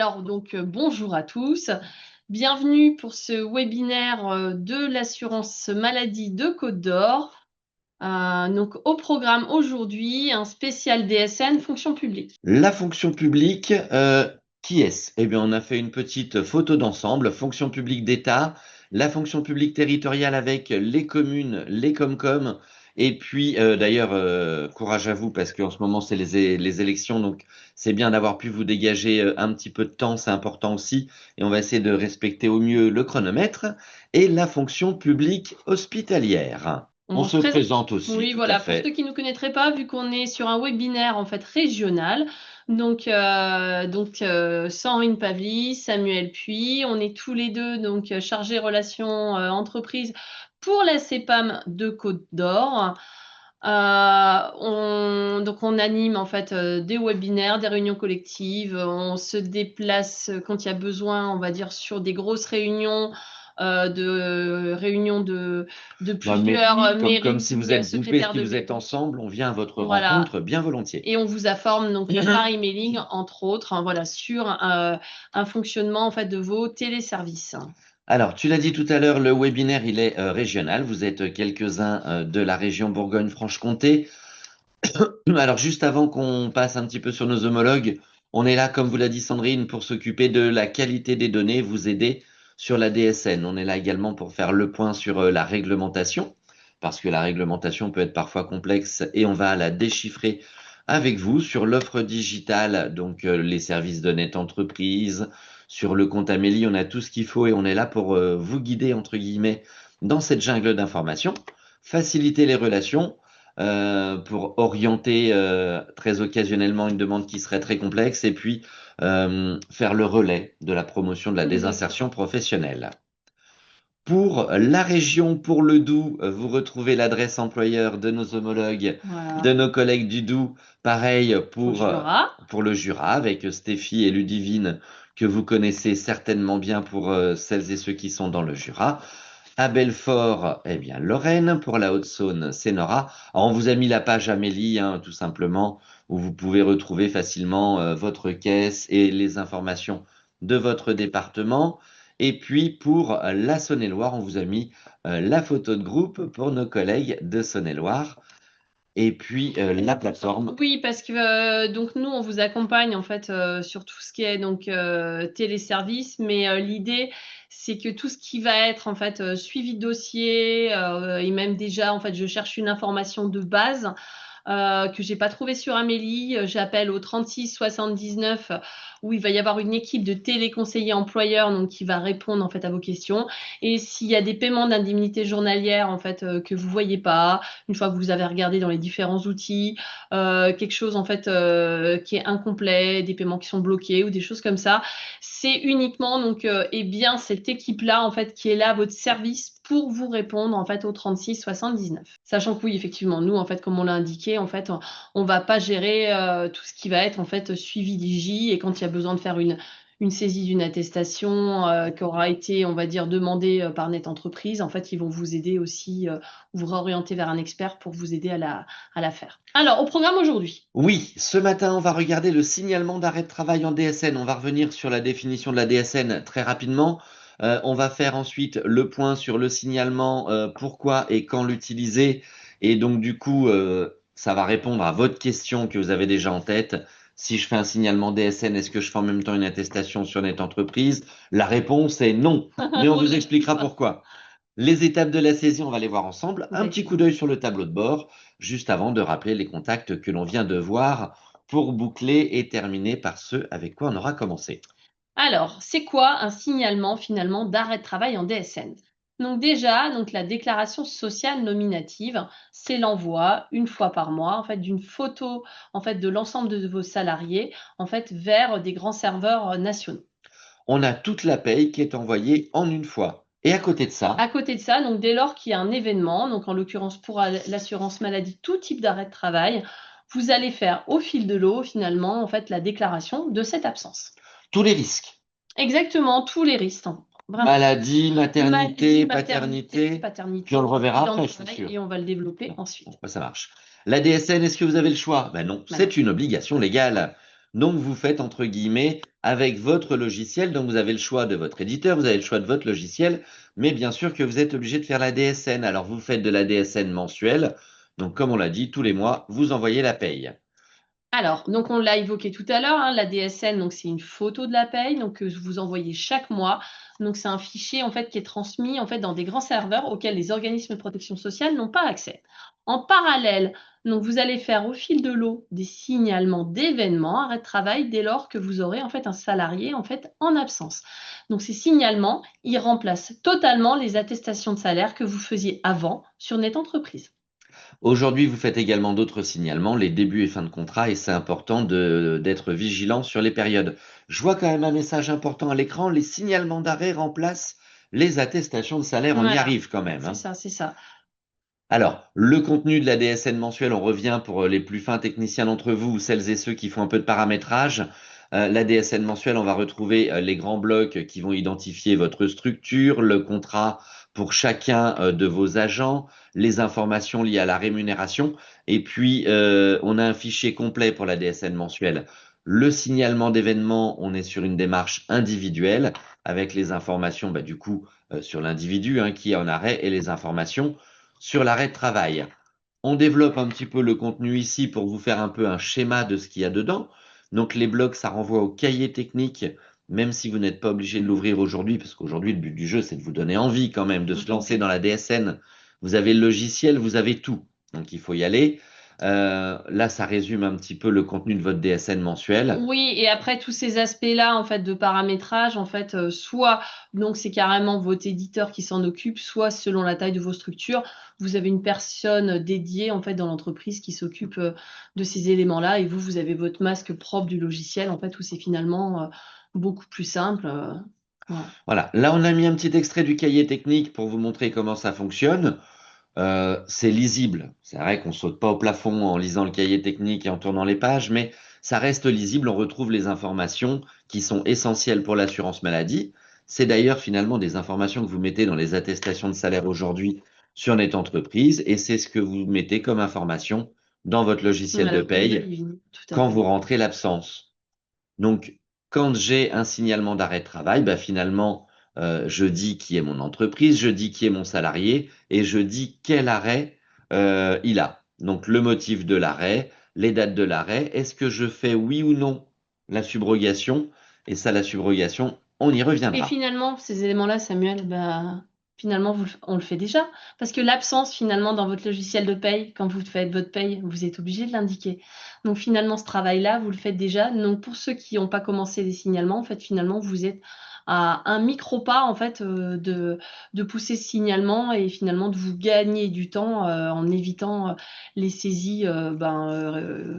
Alors, bonjour à tous. Bienvenue pour ce webinaire de l'assurance maladie de Côte d'Or. Au programme aujourd'hui, un spécial DSN fonction publique. La fonction publique, qui est-ce? Eh bien, on a fait une petite photo d'ensemble, fonction publique d'État, la fonction publique territoriale avec les communes, les Comcom, et puis d'ailleurs, courage à vous parce qu'en ce moment, c'est les élections, donc c'est bien d'avoir pu vous dégager un petit peu de temps, c'est important aussi, et on va essayer de respecter au mieux le chronomètre, et la fonction publique hospitalière. On On se se pré- présente aussi, Oui, tout à voilà, pour ceux fait. qui ne connaîtraient pas, vu qu'on est sur un webinaire en fait régional, 101 Pavlie, Samuel Puy, on est tous les deux chargés relations entreprises pour la CEPAM de Côte d'Or. On anime en fait des webinaires, des réunions collectives, on se déplace quand il y a besoin, on va dire sur des grosses réunions, de Dans le plusieurs mairie, comme si vous mairies, êtes groupés, secrétaires si de vous êtes mairie. ensemble, on vient à votre Voilà. rencontre bien volontiers. Et on vous informe par emailing, entre autres, hein, voilà, sur un fonctionnement en fait de vos téléservices. Alors, tu l'as dit tout à l'heure, le webinaire, il est régional. Vous êtes quelques-uns de la région Bourgogne-Franche-Comté. Alors, juste avant qu'on passe un petit peu sur nos homologues, on est là, comme vous l'a dit Sandrine, pour s'occuper de la qualité des données, vous aider sur la DSN. On est là également pour faire le point sur la réglementation, parce que la réglementation peut être parfois complexe et on va la déchiffrer avec vous sur l'offre digitale, donc les services de net entreprise, sur le compte Amélie, on a tout ce qu'il faut et on est là pour vous guider, entre guillemets, dans cette jungle d'informations, faciliter les relations pour orienter très occasionnellement une demande qui serait très complexe et puis faire le relais de la promotion de la désinsertion Exactement. professionnelle. Pour la région, pour le Doubs, vous retrouvez l'adresse employeur de nos homologues, Voilà. de nos collègues du Doubs. Pareil Pour le Jura. pour le Jura, avec Stéphie et Ludivine, que vous connaissez certainement bien pour celles et ceux qui sont dans le Jura. À Belfort, eh bien, Lorraine. Pour la Haute-Saône, c'est Nora. Alors, on vous a mis la page Amélie, hein, tout simplement, où vous pouvez retrouver facilement votre caisse et les informations de votre département. Et puis, pour la Saône-et-Loire, on vous a mis la photo de groupe pour nos collègues de Saône-et-Loire. Et puis, la plateforme. Oui, parce que nous, on vous accompagne en fait sur tout ce qui est téléservice, mais l'idée, c'est que tout ce qui va être en fait suivi de dossier et même déjà en fait, je cherche une information de base que j'ai pas trouvé sur Amélie. J'appelle au 36 79 où il va y avoir une équipe de téléconseillers employeurs qui va répondre en fait à vos questions. Et s'il y a des paiements d'indemnités journalières en fait que vous voyez pas, une fois que vous avez regardé dans les différents outils, quelque chose en fait qui est incomplet, des paiements qui sont bloqués ou des choses comme ça, c'est uniquement cette équipe-là en fait qui est là à votre service pour vous répondre en fait au 36 79. Sachant que oui, effectivement, nous en fait comme on l'a indiqué, en fait on va pas gérer tout ce qui va être en fait suivi d'IJ et quand il y a besoin de faire une saisie d'une attestation qui aura été, on va dire, demandée par Net Entreprise, en fait, ils vont vous aider aussi, vous réorienter vers un expert pour vous aider à la faire. Alors, au programme aujourd'hui. Oui, ce matin, on va regarder le signalement d'arrêt de travail en DSN. On va revenir sur la définition de la DSN très rapidement. On va faire ensuite le point sur le signalement, pourquoi et quand l'utiliser. Et donc, du coup, ça va répondre à votre question que vous avez déjà en tête. Si je fais un signalement DSN, est-ce que je fais en même temps une attestation sur Net Entreprise? La réponse est non, mais on On vous expliquera l'expliquera. pourquoi. Les étapes de la saisie, on va les voir ensemble. Un petit coup Exactement. d'œil sur le tableau de bord, juste avant de rappeler les contacts que l'on vient de voir pour boucler et terminer par ceux avec quoi on aura commencé. Alors, c'est quoi un signalement finalement d'arrêt de travail en DSN? Donc déjà, la déclaration sociale nominative, c'est l'envoi une fois par mois en fait d'une photo en fait de l'ensemble de vos salariés en fait vers des grands serveurs nationaux. On a toute la paye qui est envoyée en une fois. Et à côté de À ça, côté de ça, dès lors qu'il y a un événement, donc en l'occurrence pour l'assurance maladie, tout type d'arrêt de travail, vous allez faire au fil de l'eau finalement en fait la déclaration de cette absence. tous les risques. Exactement, tous les risques, hein, vraiment. Maladie, Maladie, maternité, maternité, paternité. Puis on paternité, le reverra accident de après, je suis travail, sûr. et on va le développer ensuite. Ça marche. La DSN, est-ce que vous avez le choix? Ben non, Bah non. c'est une obligation légale. Donc, vous faites, entre guillemets, avec votre logiciel. Donc, vous avez le choix de votre éditeur, vous avez le choix de votre logiciel, mais bien sûr que vous êtes obligé de faire la DSN. Alors, vous faites de la DSN mensuelle. Donc, comme on l'a dit, tous les mois, vous envoyez la paye. Alors, donc on l'a évoqué tout à l'heure, hein, la DSN, donc c'est une photo de la paye, donc que vous envoyez chaque mois. Donc c'est un fichier en fait qui est transmis en fait dans des grands serveurs auxquels les organismes de protection sociale n'ont pas accès. En parallèle, donc vous allez faire au fil de l'eau des signalements d'événements, arrêt de travail dès lors que vous aurez en fait un salarié en fait en absence. Donc ces signalements, ils remplacent totalement les attestations de salaire que vous faisiez avant sur Net Entreprise. Aujourd'hui, vous faites également d'autres signalements, les débuts et fins de contrat, et c'est important d'être vigilant sur les périodes. Je vois quand même un message important à l'écran, les signalements d'arrêt remplacent les attestations de salaire. On y Voilà, arrive quand même, c'est hein. ça, c'est ça. Alors, le contenu de la DSN mensuelle, on revient pour les plus fins techniciens d'entre vous ou celles et ceux qui font un peu de paramétrage. La DSN mensuelle, on va retrouver les grands blocs qui vont identifier votre structure, le contrat pour chacun de vos agents, les informations liées à la rémunération. Et puis, on a un fichier complet pour la DSN mensuelle. Le signalement d'événements, on est sur une démarche individuelle avec les informations, bah, du coup, sur l'individu qui est en arrêt et les informations sur l'arrêt de travail. On développe un petit peu le contenu ici pour vous faire un peu un schéma de ce qu'il y a dedans. Donc les blocs, ça renvoie au cahier technique, même si vous n'êtes pas obligé de l'ouvrir aujourd'hui, parce qu'aujourd'hui, le but du jeu, c'est de vous donner envie quand même de se lancer dans la DSN. Vous avez le logiciel, vous avez tout. Donc il faut y aller. Là, ça résume un petit peu le contenu de votre DSN mensuel. Oui, et après tous ces aspects-là, en fait, de paramétrage, en fait, soit donc c'est carrément votre éditeur qui s'en occupe, soit selon la taille de vos structures, vous avez une personne dédiée en fait dans l'entreprise qui s'occupe de ces éléments-là, et vous avez votre masque propre du logiciel, en fait, où c'est finalement beaucoup plus simple. Voilà. Voilà. Là, on a mis un petit extrait du cahier technique pour vous montrer comment ça fonctionne. C'est lisible. C'est vrai qu'on saute pas au plafond en lisant le cahier technique et en tournant les pages, mais ça reste lisible. On retrouve les informations qui sont essentielles pour l'assurance maladie. C'est d'ailleurs finalement des informations que vous mettez dans les attestations de salaire aujourd'hui sur Net Entreprise, et c'est ce que vous mettez comme information dans votre logiciel de Voilà, comme le paye living, tout à quand fait. vous rentrez l'absence. Donc, quand j'ai un signalement d'arrêt de travail, bah finalement, je dis qui est mon entreprise, je dis qui est mon salarié et je dis quel arrêt il a. Donc, le motif de l'arrêt, les dates de l'arrêt, est-ce que je fais oui ou non la subrogation? Et ça, la subrogation, on y Et reviendra. finalement, ces éléments-là, Samuel, bah, finalement, on le fait déjà. Parce que l'absence, finalement, dans votre logiciel de paye, quand vous faites votre paye, vous êtes obligé de l'indiquer. Donc, finalement, ce travail-là, vous le faites déjà. Donc, pour ceux qui n'ont pas commencé les signalements, en fait, finalement, vous êtes à un micro-pas, en fait, de pousser ce signalement et finalement de vous gagner du temps en évitant les saisies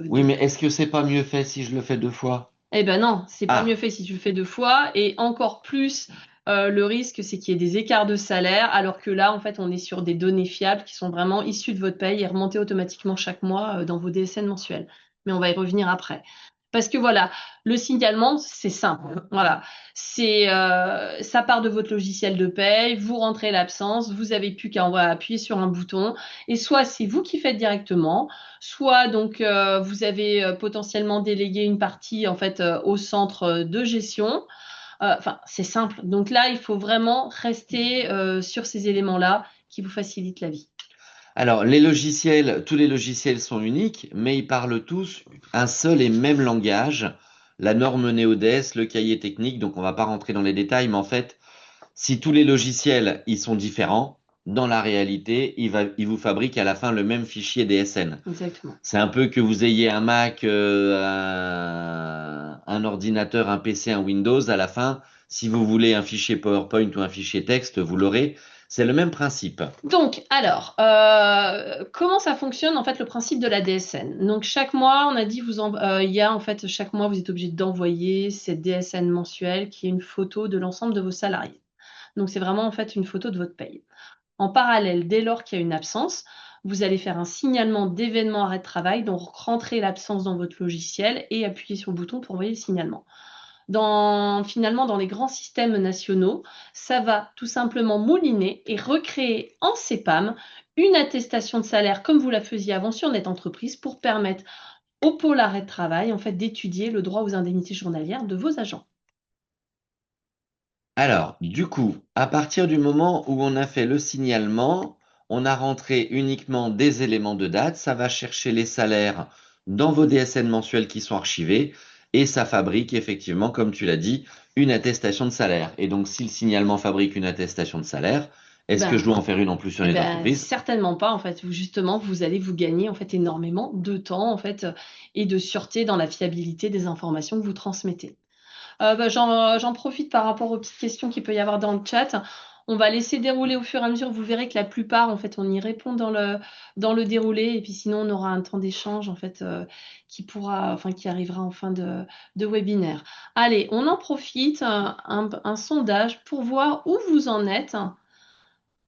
Oui, mais est-ce que c'est pas mieux fait si je le fais 2 fois? eh ben non, c'est pas mieux Ah, fait si tu le fais deux fois. Et encore plus, le risque, c'est qu'il y ait des écarts de salaire, alors que là, en fait, on est sur des données fiables qui sont vraiment issues de votre paye et remontées automatiquement chaque mois dans vos DSN mensuels. Mais on va y revenir après. Parce que voilà, le signalement, c'est simple. Voilà, ça part de votre logiciel de paye, vous rentrez l'absence, vous avez plus qu'à appuyer sur un bouton, et soit c'est vous qui faites directement, soit donc vous avez potentiellement délégué une partie en fait au centre de gestion. Enfin, c'est simple. Donc là, il faut vraiment rester sur ces éléments-là qui vous facilitent la vie. alors les logiciels, tous les logiciels sont uniques, mais ils parlent tous un seul et même langage, la norme NeoDes, le cahier technique. Donc on va pas rentrer dans les détails, mais en fait, si tous les logiciels ils sont différents, dans la réalité, il vous fabrique à la fin le même fichier DSN. Exactement. C'est un peu que vous ayez un Mac, un ordinateur, un PC, un Windows. À la fin, si vous voulez un fichier PowerPoint ou un fichier texte, vous l'aurez. C'est le même principe. Donc, alors, comment ça fonctionne en fait le principe de la DSN? Donc, chaque mois, on a dit, il y a en fait, chaque mois, vous êtes obligé d'envoyer cette DSN mensuelle qui est une photo de l'ensemble de vos salariés. Donc, c'est vraiment en fait une photo de votre paye. En parallèle, dès lors qu'il y a une absence, vous allez faire un signalement d'événement arrêt de travail, donc rentrer l'absence dans votre logiciel et appuyer sur le bouton pour envoyer le signalement. Finalement, dans les grands systèmes nationaux, ça va tout simplement mouliner et recréer en CEPAM une attestation de salaire comme vous la faisiez avant sur Net Entreprise pour permettre au pôle arrêt de travail, en fait, d'étudier le droit aux indemnités journalières de vos agents. Alors, du coup, à partir du moment où on a fait le signalement, on a rentré uniquement des éléments de date, ça va chercher les salaires dans vos DSN mensuels qui sont archivés et ça fabrique effectivement, comme tu l'as dit, une attestation de salaire. Et donc, si le signalement fabrique une attestation de salaire, est-ce que je Ben, dois en faire une en plus sur eh les ben, entreprises? certainement pas, en fait. Justement, vous allez vous gagner, en fait, énormément de temps, en fait, et de sûreté dans la fiabilité des informations que vous transmettez. J'en profite par rapport aux petites questions qu'il peut y avoir dans le chat. On va laisser dérouler au fur et à mesure. Vous verrez que la plupart, en fait, on y répond dans le déroulé. Et puis sinon, on aura un temps d'échange, en fait, qui arrivera en fin de webinaire. Allez, on en profite, un sondage pour voir où vous en êtes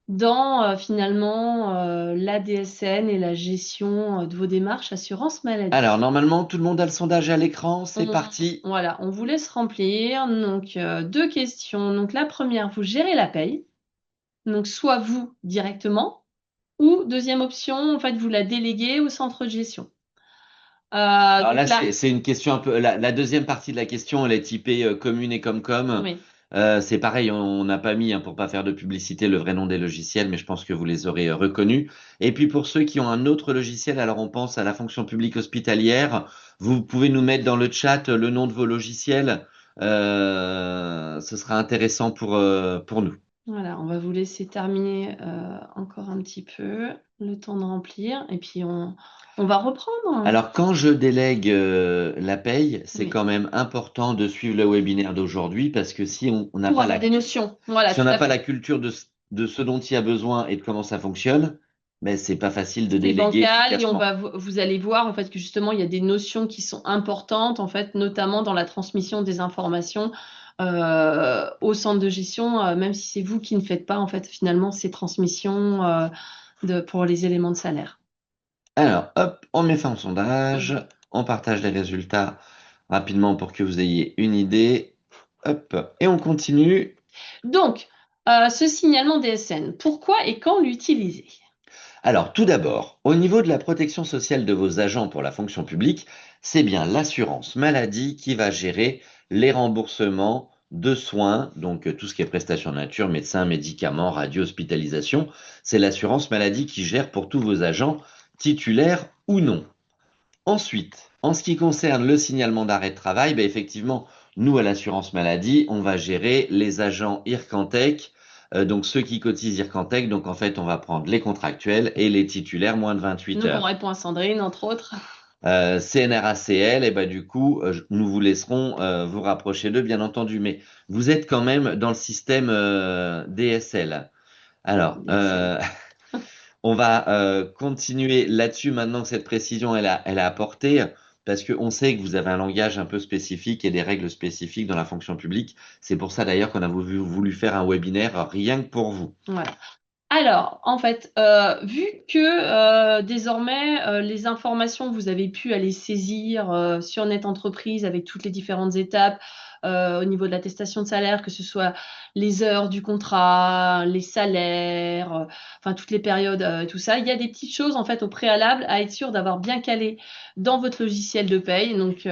dans finalement l'ADSN et la gestion de vos démarches assurance Alors, maladie. normalement, tout le monde a le sondage à l'écran, c'est On, parti. voilà, on vous laisse remplir. Donc, deux questions. Donc, la première, vous gérez la paye. Donc, soit vous directement, ou deuxième option, en fait, vous la déléguez au centre de gestion. Alors Donc là, là, c'est une question un peu. La deuxième partie de la question, elle est typée commune et comme. oui. C'est pareil, on n'a pas mis, hein, pour pas faire de publicité, le vrai nom des logiciels, mais je pense que vous les aurez reconnus. Et puis pour ceux qui ont un autre logiciel, alors on pense à la fonction publique hospitalière. Vous pouvez nous mettre dans le chat le nom de vos logiciels. Ce sera intéressant pour nous. Voilà, on va vous laisser terminer encore un petit peu, le temps de remplir, et puis on va reprendre. Alors, quand je délègue la paye, c'est Oui. quand même important de suivre le webinaire d'aujourd'hui parce que si on n'a Pour pas avoir des notions. Voilà, si on tout n'a à pas la fait. culture de ce dont il y a besoin et de comment ça fonctionne, ben, c'est pas facile de C'est déléguer bancal et efficacement. vous allez voir en fait que justement il y a des notions qui sont importantes en fait, notamment dans la transmission des informations au centre de gestion, même si c'est vous qui ne faites pas en fait finalement ces transmissions pour les éléments de salaire. Alors, hop, on met fin au sondage, Mhm. on partage les résultats rapidement pour que vous ayez une idée. Hop, et on continue. Donc, ce signalement DSN, pourquoi et quand l'utiliser? Alors, tout d'abord, au niveau de la protection sociale de vos agents pour la fonction publique, c'est bien l'assurance maladie qui va gérer les remboursements de soins, donc tout ce qui est prestations de nature, médecins, médicaments, radio, hospitalisation. C'est l'assurance maladie qui gère pour tous vos agents, titulaires ou non. Ensuite, en ce qui concerne le signalement d'arrêt de travail, ben effectivement, nous, à l'assurance maladie, on va gérer les agents IRCANTEC, donc ceux qui cotisent IRCANTEC. Donc, en fait, on va prendre les contractuels et les titulaires moins de 28 Donc, on heures. répond à Sandrine, entre autres. CNRACL, et ben, du coup, nous vous laisserons vous rapprocher d'eux, bien entendu. Mais vous êtes quand même dans le système DSL. Alors, DSL. on va continuer là-dessus maintenant que cette précision elle a apporté, parce qu'on sait que vous avez un langage un peu spécifique et des règles spécifiques dans la fonction publique. C'est pour ça d'ailleurs qu'on a voulu faire un webinaire rien que pour vous. Voilà. Alors, en fait, vu que désormais les informations, vous avez pu aller saisir sur Net Entreprise avec toutes les différentes étapes au niveau de l'attestation de salaire, que ce soit les heures du contrat, les salaires, enfin toutes les périodes, tout ça, il y a des petites choses en fait au préalable à être sûr d'avoir bien calé dans votre logiciel de paye. Donc,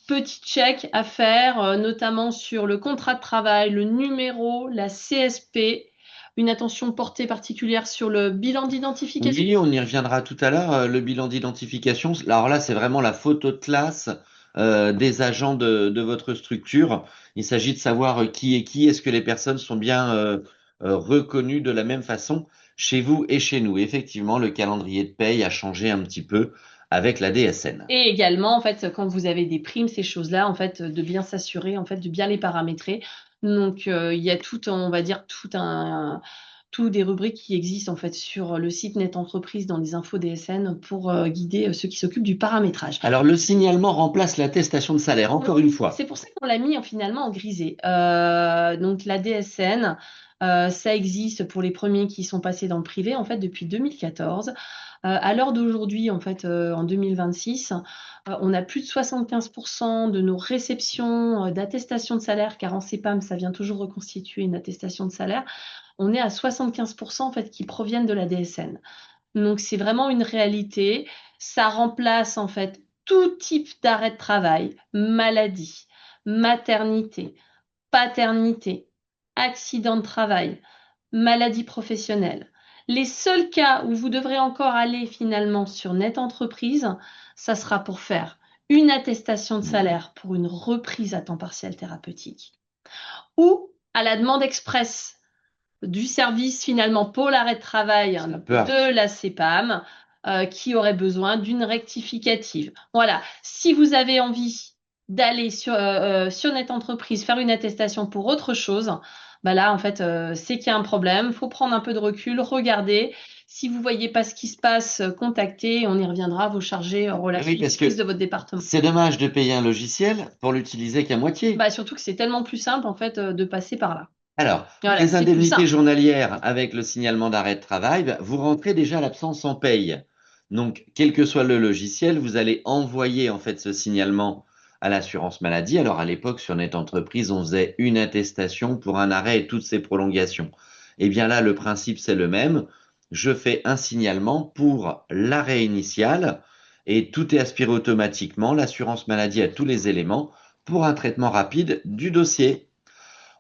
petit check à faire, notamment sur le contrat de travail, le numéro, la CSP, une attention portée particulière sur le bilan d'identification. Oui, on y reviendra tout à l'heure. Le bilan d'identification, alors là, c'est vraiment la photo de classe des agents de votre structure. Il s'agit de savoir qui est qui. Est-ce que les personnes sont bien reconnues de la même façon chez vous et chez nous? Effectivement, le calendrier de paye a changé un petit peu avec la DSN. Et également, en fait, quand vous avez des primes, ces choses-là, en fait, de bien s'assurer, en fait, de bien les paramétrer. Donc, il y a tout, on va dire, tout des rubriques qui existent, en fait, sur le site Net Entreprise dans les infos DSN pour guider ceux qui s'occupent du paramétrage. Alors, le signalement remplace l'attestation de salaire, encore une fois. C'est pour ça qu'on l'a mis finalement en grisé. Donc la DSN, ça existe pour les premiers qui sont passés dans le privé en fait depuis 2014. À l'heure d'aujourd'hui, en fait, en 2026, on a plus de 75% de nos réceptions d'attestation de salaire, car en CEPAM, ça vient toujours reconstituer une attestation de salaire. On est à 75% en fait qui proviennent de la DSN. Donc c'est vraiment une réalité. Ça remplace en fait tout type d'arrêt de travail, maladie, maternité, paternité, accident de travail, maladie professionnelle. Les seuls cas où vous devrez encore aller finalement sur Net Entreprise, ça sera pour faire une attestation de salaire pour une reprise à temps partiel thérapeutique ou à la demande express du service finalement pour l'arrêt de travail de la CPAM qui aurait besoin d'une rectificative. Voilà, si vous avez envie d'aller sur Net Entreprise faire une attestation pour autre chose, bah là en fait c'est qu'il y a un problème, il faut prendre un peu de recul, regarder. Si vous voyez pas ce qui se passe, contactez, on y reviendra, vos chargés relations de votre département. C'est dommage de payer un logiciel pour l'utiliser qu'à moitié. Bah, surtout que c'est tellement plus simple en fait de passer par là. Alors, Voilà, les indemnités journalières avec le signalement d'arrêt de travail, vous rentrez déjà l'absence en paye. Donc, quel que soit le logiciel, vous allez envoyer en fait ce signalement à l'assurance maladie. Alors, à l'époque, sur Net Entreprise, on faisait une attestation pour un arrêt et toutes ses prolongations. Eh bien là, le principe, c'est le même. Je fais un signalement pour l'arrêt initial et tout est aspiré automatiquement. L'assurance maladie a tous les éléments pour un traitement rapide du dossier.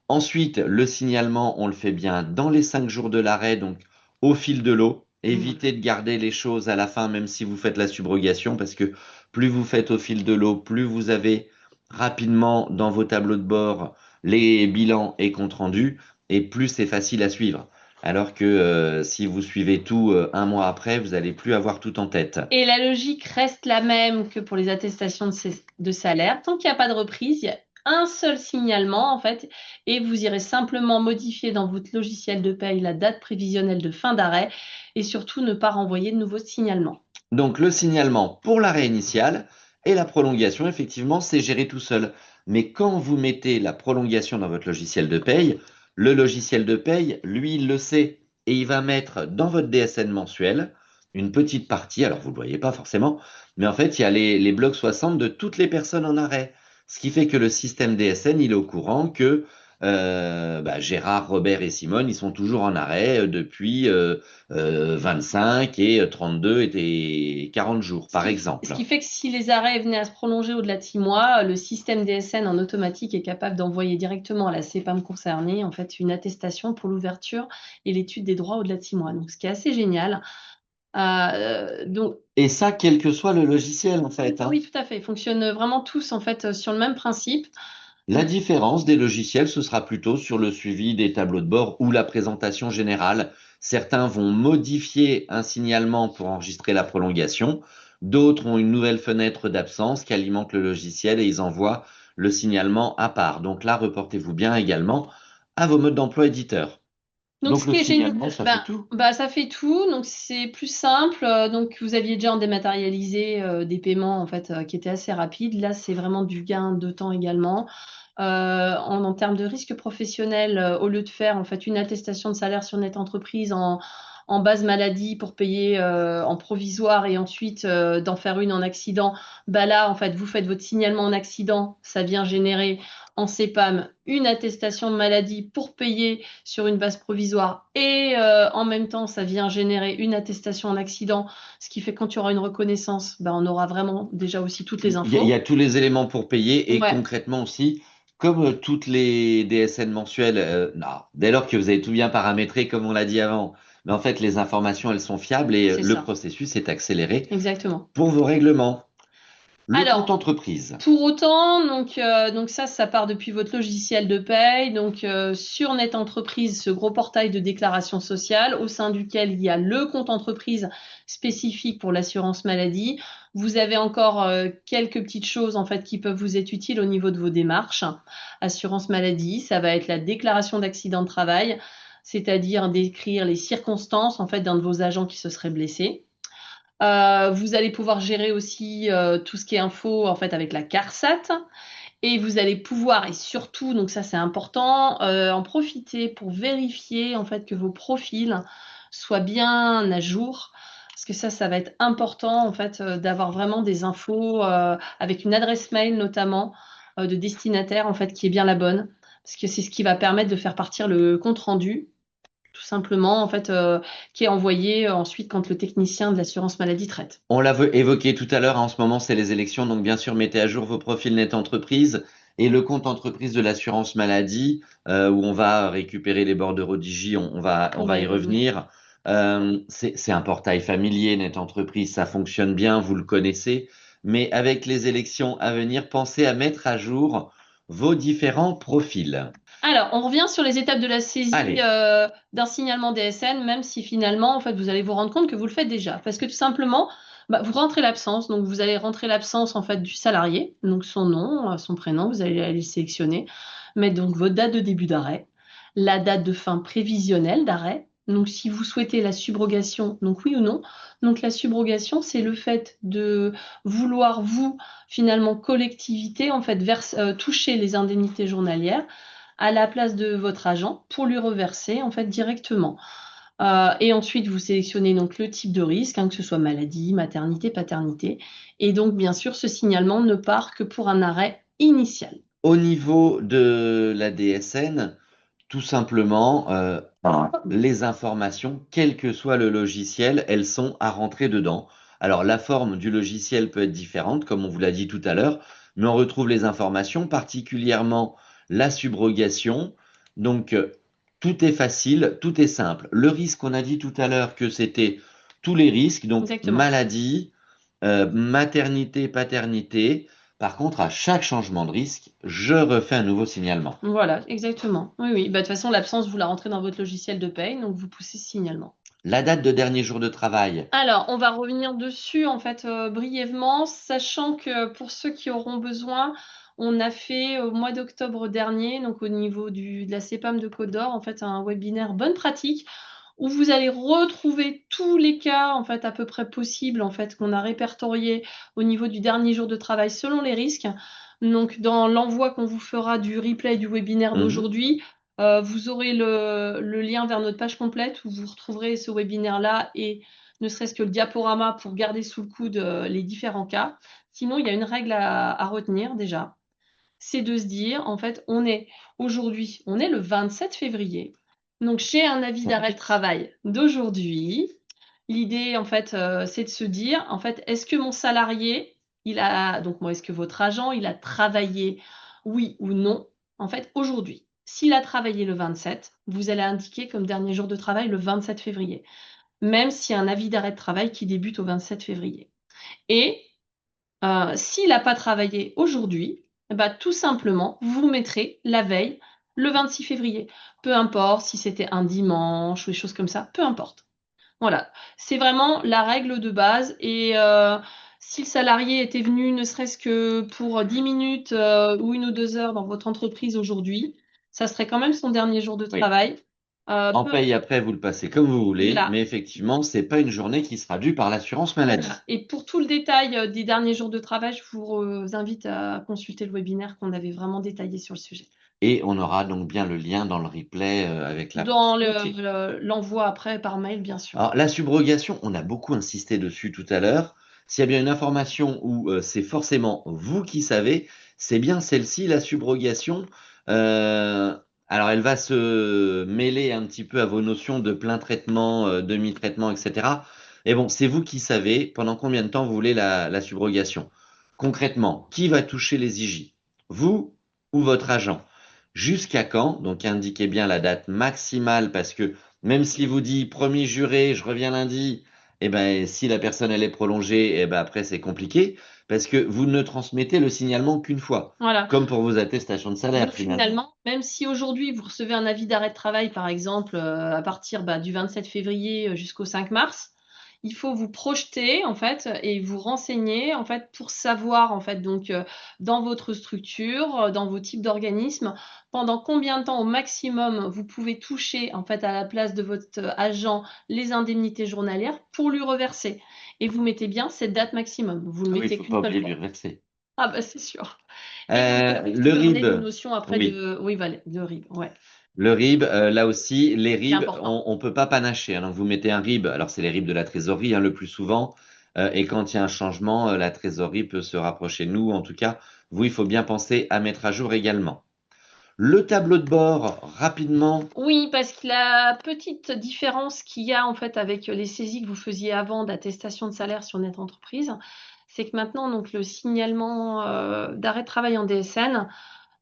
Ensuite, le signalement, on le fait bien dans les 5 jours de l'arrêt, donc au fil de l'eau. Évitez de garder les choses à la fin, même si vous faites la subrogation, parce que plus vous faites au fil de l'eau, plus vous avez rapidement dans vos tableaux de bord les bilans et comptes rendus, et plus c'est facile à suivre. Alors que si vous suivez tout un mois après, vous n'allez plus avoir tout en tête. Et la logique reste la même que pour les attestations de salaire. Tant qu'il n'y a pas de reprise, il y a un seul signalement en fait, et vous irez simplement modifier dans votre logiciel de paye la date prévisionnelle de fin d'arrêt et surtout ne pas renvoyer de nouveaux signalements. Donc le signalement pour l'arrêt initial et la prolongation, effectivement, c'est géré tout seul. Mais quand vous mettez la prolongation dans votre logiciel de paye, le logiciel de paye, lui, il le sait et il va mettre dans votre DSN mensuel une petite partie, alors vous ne le voyez pas forcément, mais en fait, il y a les blocs 60 de toutes les personnes en arrêt. Ce qui fait que le système DSN, il est au courant que Gérard, Robert et Simone, ils sont toujours en arrêt depuis 25 et 32 et 40 jours, par exemple. Ce qui fait que si les arrêts venaient à se prolonger au-delà de 6 mois, le système DSN en automatique est capable d'envoyer directement à la CPAM concernée en fait, une attestation pour l'ouverture et l'étude des droits au-delà de 6 mois. Donc, ce qui est assez génial. Et ça, quel que soit le logiciel, en fait. Oui, tout à fait. Ils fonctionnent vraiment tous en fait sur le même principe. La différence des logiciels, ce sera plutôt sur le suivi des tableaux de bord ou la présentation générale. Certains vont modifier un signalement pour enregistrer la prolongation. D'autres ont une nouvelle fenêtre d'absence qui alimente le logiciel et ils envoient le signalement à part. Donc là, reportez-vous bien également à vos modes d'emploi éditeurs. Donc le signalement, ça fait tout. Ça fait tout. Donc c'est plus simple. Donc vous aviez déjà en dématérialisé des paiements en fait qui étaient assez rapides. Là, c'est vraiment du gain de temps également. En termes de risque professionnel, au lieu de faire en fait une attestation de salaire sur Net Entreprise en base maladie pour payer en provisoire et ensuite d'en faire une en accident, bah là en fait vous faites votre signalement en accident, ça vient générer en CPAM une attestation de maladie pour payer sur une base provisoire et en même temps ça vient générer une attestation en accident, ce qui fait que quand il y aura une reconnaissance, bah, on aura vraiment déjà aussi toutes les infos. Il y a tous les éléments pour payer et concrètement aussi, comme toutes les DSN mensuelles, dès lors que vous avez tout bien paramétré, comme on l'a dit avant, mais en fait, les informations, elles sont fiables et le processus est accéléré. Exactement. Pour vos règlements. Le compte entreprise. Pour autant, donc ça part depuis votre logiciel de paye. Donc sur Net Entreprise, ce gros portail de déclaration sociale au sein duquel il y a le compte entreprise spécifique pour l'assurance maladie. Vous avez encore quelques petites choses en fait qui peuvent vous être utiles au niveau de vos démarches. Assurance maladie, ça va être la déclaration d'accident de travail, c'est-à-dire décrire les circonstances en fait d'un de vos agents qui se serait blessé. Vous allez pouvoir gérer aussi tout ce qui est info en fait avec la CARSAT et vous allez pouvoir et surtout donc ça c'est important en profiter pour vérifier en fait que vos profils soient bien à jour parce que ça va être important en fait d'avoir vraiment des infos avec une adresse mail notamment de destinataire en fait qui est bien la bonne parce que c'est ce qui va permettre de faire partir le compte rendu tout tout simplement, en fait, qui est envoyé ensuite quand le technicien de l'assurance maladie traite. On l'a évoqué tout à l'heure, en ce moment, c'est les élections, donc bien sûr, mettez à jour vos profils net entreprise et le compte entreprise de l'assurance maladie, où on va récupérer les bordereaux Digi, on va y revenir. C'est un portail familier, net entreprise, ça fonctionne bien, vous le connaissez, mais avec les élections à venir, pensez à mettre à jour vos différents profils. Alors, on revient sur les étapes de la saisie Allez, d'un signalement DSN, même si finalement, en fait, vous allez vous rendre compte que vous le faites déjà. Parce que tout simplement, bah, vous rentrez l'absence, donc vous allez rentrer l'absence en fait du salarié, donc son nom, son prénom, vous allez aller le sélectionner, mettre donc votre date de début d'arrêt, la date de fin prévisionnelle d'arrêt. Donc, si vous souhaitez la subrogation, donc oui ou non. Donc, la subrogation, c'est le fait de vouloir, vous, finalement, collectivité, en fait, toucher les indemnités journalières à la place de votre agent pour lui reverser en fait directement. Et ensuite, vous sélectionnez donc le type de risque, hein, que ce soit maladie, maternité, paternité. Et donc, bien sûr, ce signalement ne part que pour un arrêt initial. au niveau de la DSN, tout simplement, les informations, quel que soit le logiciel, elles sont à rentrer dedans. Alors, la forme du logiciel peut être différente, comme on vous l'a dit tout à l'heure, mais on retrouve les informations, particulièrement la subrogation. Donc, tout est facile, tout est simple. Le risque, on a dit tout à l'heure que c'était tous les risques, donc Exactement. maladie, maternité, paternité. Par contre, à chaque changement de risque, je refais un nouveau signalement. Voilà, exactement. Oui, oui. Bah, de toute façon, l'absence, vous la rentrez dans votre logiciel de paye, donc vous poussez ce signalement. La date de dernier jour de travail. Alors, on va revenir dessus en fait brièvement, sachant que pour ceux qui auront besoin, on a fait au mois d'octobre dernier, donc au niveau de la CEPAM de Côte d'Or, en fait un webinaire bonne pratique où vous allez retrouver tous les cas en fait à peu près possibles en fait qu'on a répertoriés au niveau du dernier jour de travail selon les risques. Donc dans l'envoi qu'on vous fera du replay du webinaire Mhm. d'aujourd'hui, vous aurez le lien vers notre page complète où vous retrouverez ce webinaire-là et ne serait-ce que le diaporama pour garder sous le coude les différents cas. Sinon, il y a une règle à retenir déjà, c'est de se dire, en fait, aujourd'hui, on est le 27 février. Donc, j'ai un avis d'arrêt de travail d'aujourd'hui. L'idée, en fait, c'est de se dire, en fait, est-ce que mon salarié, donc moi, est-ce que votre agent, il a travaillé, oui ou non, en fait, aujourd'hui. S'il a travaillé le 27, vous allez indiquer comme dernier jour de travail le 27 février, même s'il y a un avis d'arrêt de travail qui débute au 27 février. Et s'il n'a pas travaillé aujourd'hui, bah, tout simplement, vous mettrez la veille, le 26 février. Peu importe si c'était un dimanche ou des choses comme ça, peu importe. Voilà, c'est vraiment la règle de base. Et si le salarié était venu ne serait-ce que pour 10 minutes ou 1 ou 2 heures dans votre entreprise aujourd'hui, ça serait quand même son dernier jour de Oui. travail. En Peu- paye après, vous le passez comme vous voulez, voilà. mais effectivement, c'est pas une journée qui sera due par l'assurance maladie. Voilà. Et pour tout le détail des derniers jours de travail, je vous invite à consulter le webinaire qu'on avait vraiment détaillé sur le sujet. Et on aura donc bien le lien dans le replay avec la. Dans Ok. l'envoi après par mail, bien sûr. Alors, la subrogation, on a beaucoup insisté dessus tout à l'heure. S'il y a bien une information où c'est forcément vous qui savez, c'est bien celle-ci, la subrogation. Euh, alors, elle va se mêler un petit peu à vos notions de plein traitement, demi-traitement, etc. Et bon, c'est vous qui savez pendant combien de temps vous voulez la subrogation. Concrètement, qui va toucher les IJ? Vous ou votre agent? Jusqu'à quand? Donc, indiquez bien la date maximale parce que même s'il vous dit premier juré, je reviens lundi, eh ben, si la personne elle est prolongée, eh ben, après c'est compliqué parce que vous ne transmettez le signalement qu'une fois, Voilà. comme pour vos attestations de salaire Donc finalement. finalement, même si aujourd'hui vous recevez un avis d'arrêt de travail, par exemple, à partir du 27 février jusqu'au 5 mars, il faut vous projeter en fait et vous renseigner en fait pour savoir en fait donc dans votre structure, dans vos types d'organismes, pendant combien de temps au maximum vous pouvez toucher en fait à la place de votre agent les indemnités journalières pour lui reverser. Et vous mettez bien cette date maximum. Vous le Ah oui, il mettez faut qu'une pas seule oublier de lui fois. reverser. Ah bah c'est sûr. Et donc, Le je peux donner RIB, des notions après oui. de. Oui, voilà, de RIB, ouais, Le RIB, là aussi, les c'est RIB, important. on ne peut pas panacher, hein. Donc vous mettez un RIB, alors c'est les RIB de la trésorerie hein, le plus souvent, et quand il y a un changement, la trésorerie peut se rapprocher de nous. En tout cas, vous, il faut bien penser à mettre à jour également. Le tableau de bord, rapidement. Oui, parce que la petite différence qu'il y a en fait avec les saisies que vous faisiez avant d'attestation de salaire sur Net Entreprise, c'est que maintenant donc le signalement d'arrêt de travail en DSN,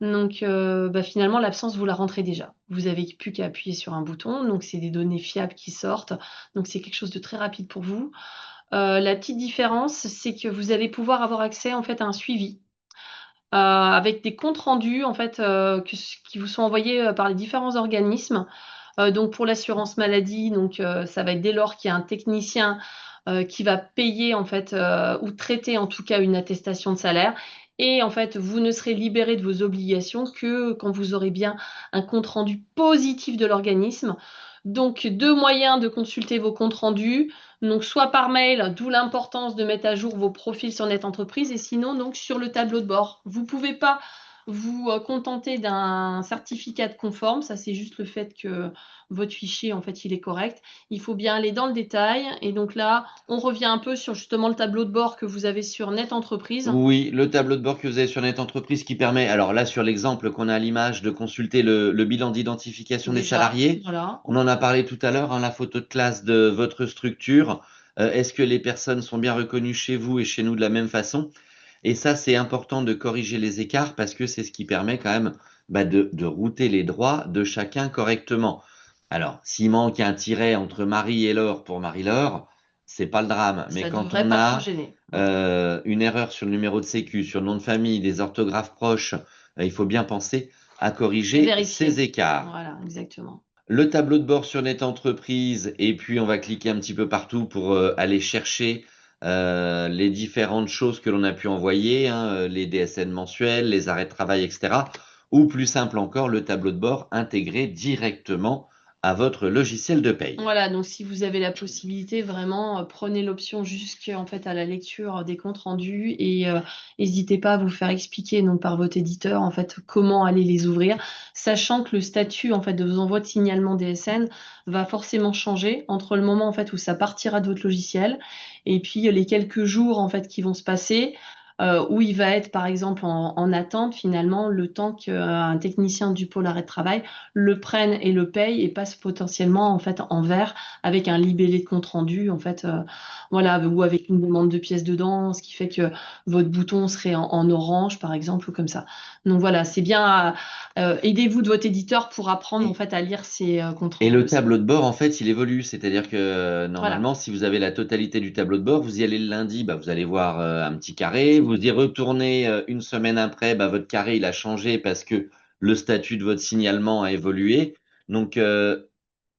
donc bah, finalement l'absence vous la rentrez déjà. Vous avez plus qu'à appuyer sur un bouton, donc c'est des données fiables qui sortent, donc c'est quelque chose de très rapide pour vous. La petite différence, c'est que vous allez pouvoir avoir accès en fait à un suivi. Avec des comptes rendus en fait qui vous sont envoyés par les différents organismes. Donc pour l'assurance maladie, donc ça va être dès lors qu'il y a un technicien qui va payer en fait ou traiter en tout cas une attestation de salaire. Et en fait, vous ne serez libéré de vos obligations que quand vous aurez bien un compte rendu positif de l'organisme. Donc, deux moyens de consulter vos comptes rendus. Donc, soit par mail, d'où l'importance de mettre à jour vos profils sur Net Entreprise, et sinon, donc, sur le tableau de bord. Vous ne pouvez pas vous contenter d'un certificat de conforme. Ça, c'est juste le fait que votre fichier, en fait, il est correct. Il faut bien aller dans le détail. Et donc là, on revient un peu sur justement le tableau de bord que vous avez sur Net Entreprise. Oui, le tableau de bord que vous avez sur Net Entreprise qui permet, alors là, sur l'exemple qu'on a à l'image, de consulter le bilan d'identification des Déjà, salariés. voilà. On en a parlé tout à l'heure, hein, la photo de classe de votre structure. Est-ce que les personnes sont bien reconnues chez vous et chez nous de la même façon? Et ça, c'est important de corriger les écarts parce que c'est ce qui permet quand même bah, de router les droits de chacun correctement. Alors, s'il manque un tiret entre Marie et Laure pour Marie-Laure, c'est pas le drame. Mais Ça ne quand devrait on pas trop a gêner. une erreur sur le numéro de sécu, sur le nom de famille, des orthographes proches, il faut bien penser à Et corriger ces vérifier. écarts. Voilà, exactement. Le tableau de bord sur Net Entreprise, et puis on va cliquer un petit peu partout pour aller chercher les différentes choses que l'on a pu envoyer, hein, les DSN mensuels, les arrêts de travail, etc. Ou plus simple encore, le tableau de bord intégré directement à votre logiciel de paye. Voilà, donc si vous avez la possibilité, vraiment, prenez l'option jusqu'en fait à la lecture des comptes rendus et n'hésitez pas à vous faire expliquer donc par votre éditeur en fait comment aller les ouvrir, sachant que le statut en fait de vos envois de signalement DSN va forcément changer entre le moment en fait où ça partira de votre logiciel et puis les quelques jours en fait qui vont se passer. Où il va être par exemple en attente finalement le temps qu'un technicien du pôle arrêt de travail le prenne et le paye et passe potentiellement en fait en vert avec un libellé de compte rendu en fait voilà ou avec une demande de pièces dedans, ce qui fait que votre bouton serait en orange par exemple ou comme ça. Donc voilà, c'est bien aidez-vous de votre éditeur pour apprendre en Et fait à lire ces comptes Et rendus le aussi. tableau de bord, en fait, il évolue. C'est-à-dire que Voilà. normalement, si vous avez la totalité du tableau de bord, vous y allez le lundi, bah, vous allez voir un petit carré. Vous y retournez une semaine après, bah, votre carré, il a changé parce que le statut de votre signalement a évolué. Donc,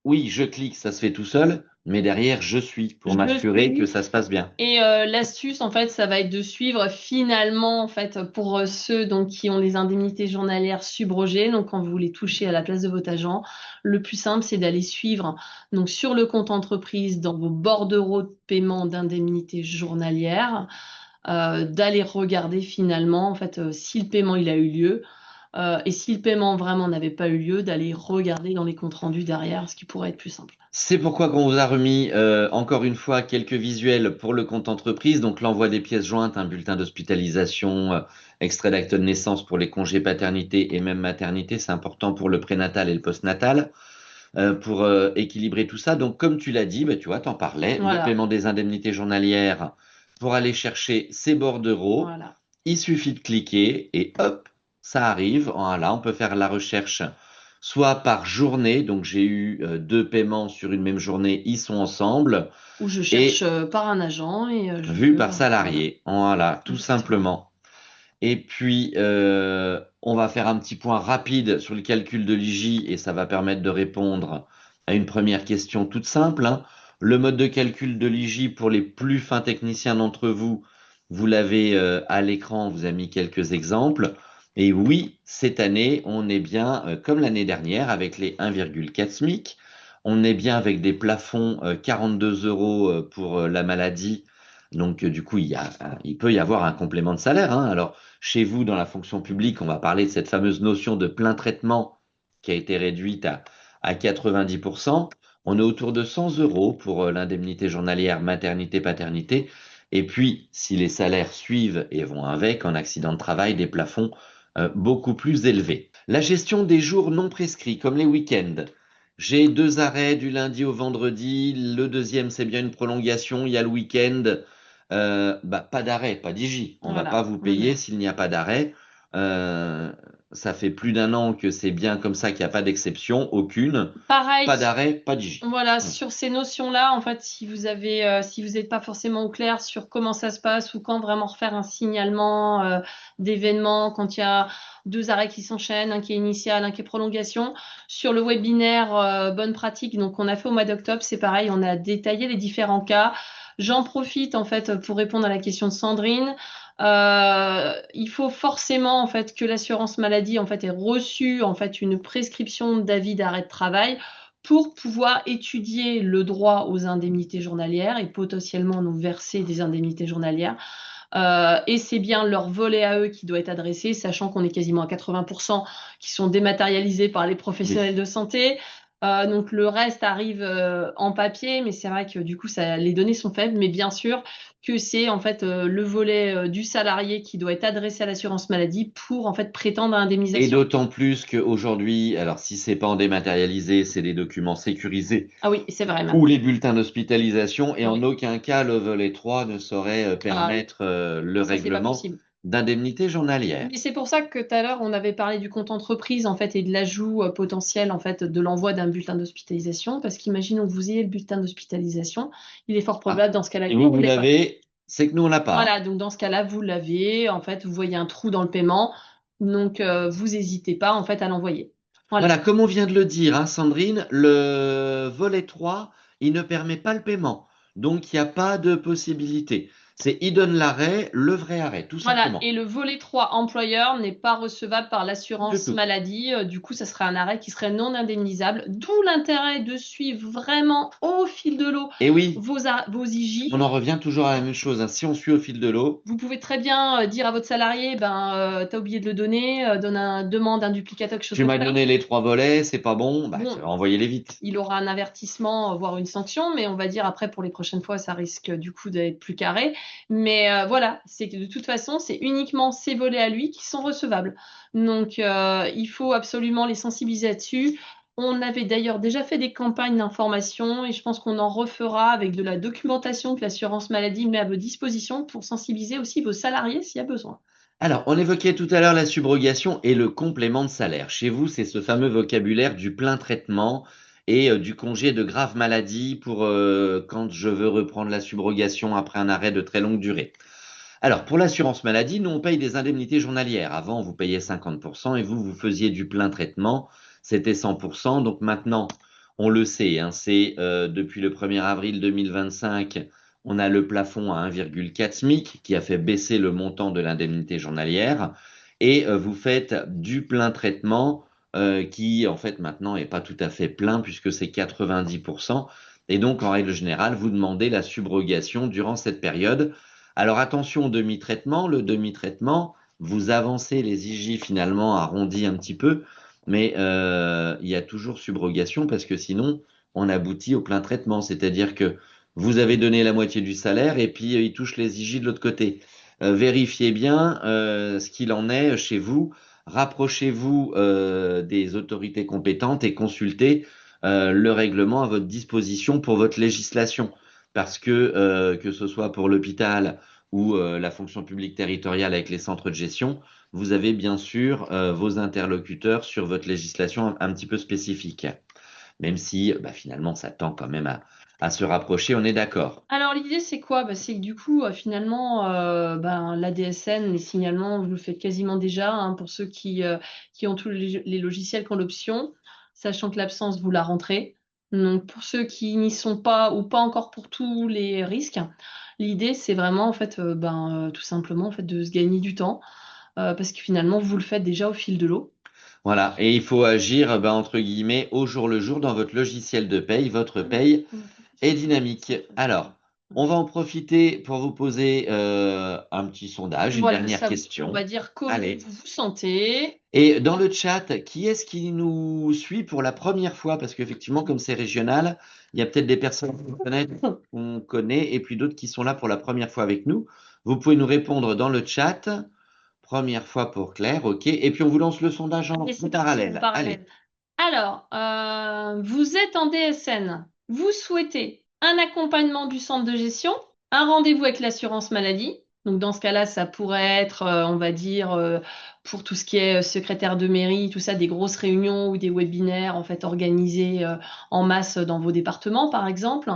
oui, je clique, ça se fait tout seul, mais derrière, je suis pour Je m'assurer que suis. ça se passe bien. Et l'astuce, en fait, ça va être de suivre finalement, en fait, pour ceux donc, qui ont les indemnités journalières subrogées, donc quand vous les touchez à la place de votre agent, le plus simple, c'est d'aller suivre donc sur le compte entreprise dans vos bordereaux de paiement d'indemnités journalières, d'aller regarder finalement, en fait, si le paiement il a eu lieu. Et si le paiement vraiment n'avait pas eu lieu, d'aller regarder dans les comptes rendus derrière, ce qui pourrait être plus simple. C'est pourquoi qu'on vous a remis encore une fois quelques visuels pour le compte entreprise, donc l'envoi des pièces jointes, un bulletin d'hospitalisation, extrait d'acte de naissance pour les congés paternité et même maternité, c'est important pour le prénatal et le postnatal, pour équilibrer tout ça. Donc comme tu l'as dit, bah, tu vois, t'en parlais, le Voilà, paiement des indemnités journalières pour aller chercher ces bordereaux, voilà. il suffit de cliquer et hop, ça arrive. Voilà, on peut faire la recherche soit par journée, donc j'ai eu deux paiements sur une même journée, ils sont ensemble, Ou je cherche et par un agent et je vu veux, par voilà, salarié. Voilà, tout exactement. simplement. Et puis, on va faire un petit point rapide sur le calcul de l'IJ et ça va permettre de répondre à une première question toute simple, hein. Le mode de calcul de l'IJ pour les plus fins techniciens d'entre vous, vous l'avez à l'écran, on vous a mis quelques exemples. Et oui, cette année, on est bien comme l'année dernière avec les 1,4 SMIC. On est bien avec des plafonds 42 euros pour la maladie. Donc, du coup, il peut y avoir un complément de salaire, hein. Alors, chez vous, dans la fonction publique, on va parler de cette fameuse notion de plein traitement qui a été réduite à 90%. On est autour de 100 euros pour l'indemnité journalière maternité-paternité. Et puis, si les salaires suivent et vont avec, en accident de travail, des plafonds beaucoup plus élevé. La gestion des jours non prescrits, comme les week-ends. J'ai 2 arrêts du lundi au vendredi. Le deuxième, c'est bien une prolongation. Il y a le week-end. Pas d'arrêt, pas d'IJ. On va pas Voilà. vous payer s'il n'y a pas d'arrêt. Euh, Ça fait plus d'1 an que c'est bien comme ça, qu'il n'y a pas d'exception, aucune. Pareil, Pas d'arrêt, pas d'IJ. voilà, Voilà. sur ces notions-là, en fait, si vous n'êtes pas forcément au clair sur comment ça se passe ou quand vraiment refaire un signalement d'événement, quand il y a 2 arrêts qui s'enchaînent, un qui est initial, un qui est prolongation, sur le webinaire bonne pratique, donc on a fait au mois d'octobre, c'est pareil, on a détaillé les différents cas. J'en profite en fait pour répondre à la question de Sandrine. Il faut forcément en fait que l'assurance maladie en fait ait reçu en fait une prescription d'avis d'arrêt de travail pour pouvoir étudier le droit aux indemnités journalières et potentiellement nous verser des indemnités journalières. Et c'est bien leur volet à eux qui doit être adressé, sachant qu'on est quasiment à 80% qui sont dématérialisés par les professionnels Oui. de santé. Donc le reste arrive en papier, mais c'est vrai que du coup les données sont faibles. Mais bien sûr que c'est en fait le volet du salarié qui doit être adressé à l'assurance maladie pour en fait prétendre à Et indemnisation. d'autant plus qu'aujourd'hui, alors si c'est pas en dématérialisé, c'est des documents sécurisés Ah oui, c'est vrai ou maintenant. les bulletins d'hospitalisation, et Ah en oui, aucun cas le volet 3 ne saurait ah oui, permettre le ça c'est pas règlement possible. d'indemnité journalière. Mais c'est pour ça que tout à l'heure, on avait parlé du compte entreprise en fait et de l'ajout potentiel en fait de l'envoi d'un bulletin d'hospitalisation parce qu'imaginons que vous ayez le bulletin d'hospitalisation, il est fort Ah. probable dans ce cas-là Et que vous, vous vous ne l'avez pas. l'avez, c'est que nous, on l'a Voilà, pas. donc dans ce cas-là, vous l'avez, en fait, vous voyez un trou dans le paiement, donc vous n'hésitez pas en fait à l'envoyer. Voilà. Voilà, comme on vient de le dire, hein, Sandrine, le volet 3, il ne permet pas le paiement. Donc, il n'y a pas de possibilité. C'est il donne l'arrêt, le vrai arrêt, tout Voilà, simplement. et le volet 3 employeur n'est pas recevable par Du l'assurance tout. maladie. Du coup, ça serait un arrêt qui serait non indemnisable. D'où l'intérêt de suivre vraiment au fil de l'eau Et oui, vos IJ. on en revient toujours à la même chose, hein. Si on suit au fil de l'eau, Vous pouvez très bien dire à votre salarié, ben, t'as oublié de le donner, demande un duplicata, quelque chose tu comme m'as ça. donné les 3 volets, c'est pas bon, bah, Bon, envoyez-les vite. il aura un avertissement, voire une sanction, mais on va dire après pour les prochaines fois, ça risque du coup d'être plus carré. Mais voilà, c'est que de toute façon, c'est uniquement ces volets à lui qui sont recevables. Donc il faut absolument les sensibiliser là-dessus. On avait d'ailleurs déjà fait des campagnes d'information et je pense qu'on en refera avec de la documentation que l'assurance maladie met à vos dispositions pour sensibiliser aussi vos salariés s'il y a besoin. Alors, on évoquait tout à l'heure la subrogation et le complément de salaire. Chez vous, c'est ce fameux vocabulaire du plein traitement et du congé de grave maladie pour quand je veux reprendre la subrogation après un arrêt de très longue durée. Alors, pour l'assurance maladie, nous, on paye des indemnités journalières. Avant, vous payez 50% et vous faisiez du plein traitement, c'était 100%. Donc maintenant, on le sait, hein, c'est depuis le 1er avril 2025, on a le plafond à 1,4 SMIC qui a fait baisser le montant de l'indemnité journalière et vous faites du plein traitement qui, en fait, maintenant n'est pas tout à fait plein puisque c'est 90%. Et donc, en règle générale, vous demandez la subrogation durant cette période. Alors attention au demi-traitement. Le demi-traitement, vous avancez les IJ finalement arrondi un petit peu, mais il y a toujours subrogation parce que sinon, on aboutit au plein traitement. C'est-à-dire que vous avez donné la moitié du salaire et puis il touche les IJ de l'autre côté. Vérifiez bien ce qu'il en est chez vous. Rapprochez-vous des autorités compétentes et consultez le règlement à votre disposition pour votre législation. Parce que ce soit pour l'hôpital ou la fonction publique territoriale avec les centres de gestion, vous avez bien sûr vos interlocuteurs sur votre législation un petit peu spécifique. Même si finalement ça tend quand même à se rapprocher, on est d'accord. Alors l'idée c'est quoi? Bah, c'est que du coup finalement ben, l'ADSN, les signalements, vous le faites quasiment déjà hein, pour ceux qui ont tous les logiciels qui ont l'option, sachant que l'absence vous la rentrez. Donc pour ceux qui n'y sont pas ou pas encore pour tous les risques, l'idée c'est vraiment en fait tout simplement en fait de se gagner du temps parce que finalement vous le faites déjà au fil de l'eau. Voilà, et il faut agir entre guillemets au jour le jour dans votre logiciel de paye. Votre paye est dynamique. Alors, on va en profiter pour vous poser un petit sondage, une Voilà, dernière ça, on va question. dire comment Allez. vous vous sentez. Et dans le chat, qui est-ce qui nous suit pour la première fois? Parce qu'effectivement, comme c'est régional, il y a peut-être des personnes qu'on connaît et puis d'autres qui sont là pour la première fois avec nous. Vous pouvez nous répondre dans le chat. Première fois pour Claire, ok. Et puis on vous lance le sondage Et en c'est parti en parallèle. Allez. parallèle. Alors, vous êtes en DSN, vous souhaitez un accompagnement du centre de gestion, un rendez-vous avec l'assurance maladie. Donc dans ce cas-là, ça pourrait être, on va dire, pour tout ce qui est secrétaire de mairie, tout ça, des grosses réunions ou des webinaires en fait organisés en masse dans vos départements, par exemple.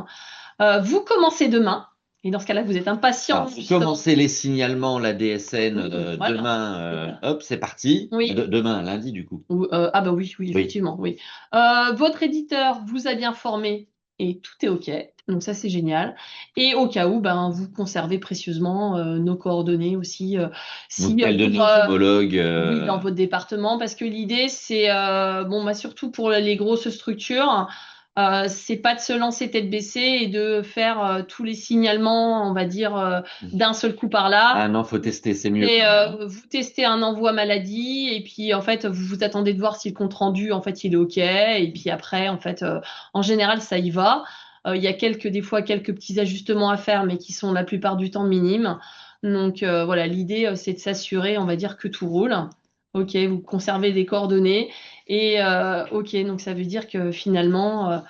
Vous commencez demain. Et dans ce cas-là, vous êtes impatient, Alors, vous justement. commencez les signalements, la DSN, Oui, voilà. demain, C'est ça. hop, c'est parti. Oui. Demain, lundi, du coup. Ah bah oui, oui, Oui. effectivement, oui. Votre éditeur vous a bien formé et tout est OK. Donc ça, c'est génial. Et au cas où, ben, vous conservez précieusement nos coordonnées aussi, Donc, si celle de pour nos homologues. oui, dans votre département, parce que l'idée, c'est bon, bah, surtout pour les grosses structures, c'est pas de se lancer tête baissée et de faire tous les signalements, on va dire, d'un seul coup par là. Ah non, faut tester, c'est mieux. Et vous testez un envoi maladie et puis en fait vous vous attendez de voir si le compte rendu en fait il est OK et puis après en fait en général ça y va. Il y a des fois quelques petits ajustements à faire mais qui sont la plupart du temps minimes. Donc voilà, l'idée c'est de s'assurer, on va dire que tout roule. OK, vous conservez des coordonnées et OK, donc ça veut dire que finalement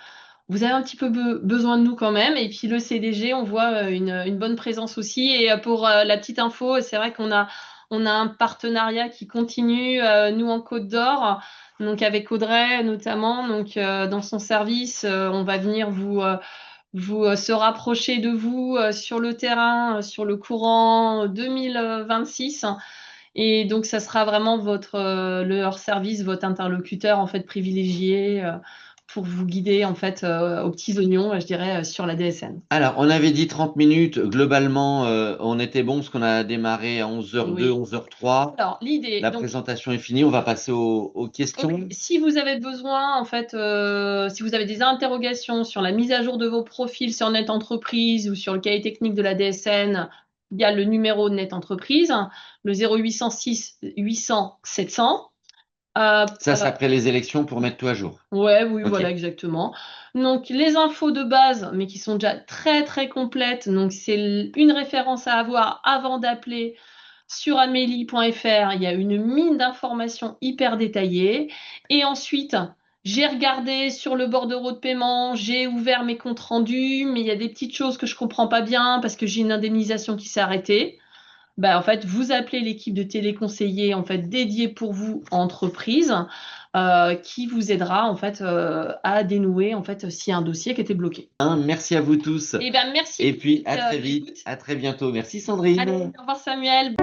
vous avez un petit peu besoin de nous quand même. Et puis le CDG, on voit une bonne présence aussi. Et pour la petite info, c'est vrai on a un partenariat qui continue, nous en Côte d'Or, donc avec Audrey notamment. Donc dans son service, on va venir se rapprocher de vous sur le terrain, sur le courant 2026. Et donc ça sera vraiment leur service, votre interlocuteur en fait privilégié. Pour vous guider en fait aux petits oignons, je dirais, sur la DSN. Alors, on avait dit 30 minutes. Globalement, on était bon parce qu'on a démarré à 11h02, Oui. 11h03. Alors, l'idée, La donc, présentation est finie. On va passer aux questions. si vous avez besoin, en fait, si vous avez des interrogations sur la mise à jour de vos profils sur Net Entreprise ou sur le cahier technique de la DSN, il y a le numéro de Net Entreprise, le 0806 800 700. Ça, c'est après les élections pour mettre tout à jour. Ouais, oui, OK. voilà, exactement. Donc, les infos de base, mais qui sont déjà très, très complètes. Donc, c'est une référence à avoir avant d'appeler sur amélie.fr. Il y a une mine d'informations hyper détaillée. Et ensuite, j'ai regardé sur le bordereau de paiement, j'ai ouvert mes comptes rendus, mais il y a des petites choses que je comprends pas bien parce que j'ai une indemnisation qui s'est arrêtée. Ben, en fait, vous appelez l'équipe de téléconseillers en fait dédiée pour vous entreprise qui vous aidera en fait à dénouer en fait s'il y a un dossier qui était bloqué. Merci à vous tous. Et ben merci Et pour puis, cette à très vite. écoute. À très bientôt. Merci, Allez, Sandrine. au revoir Samuel.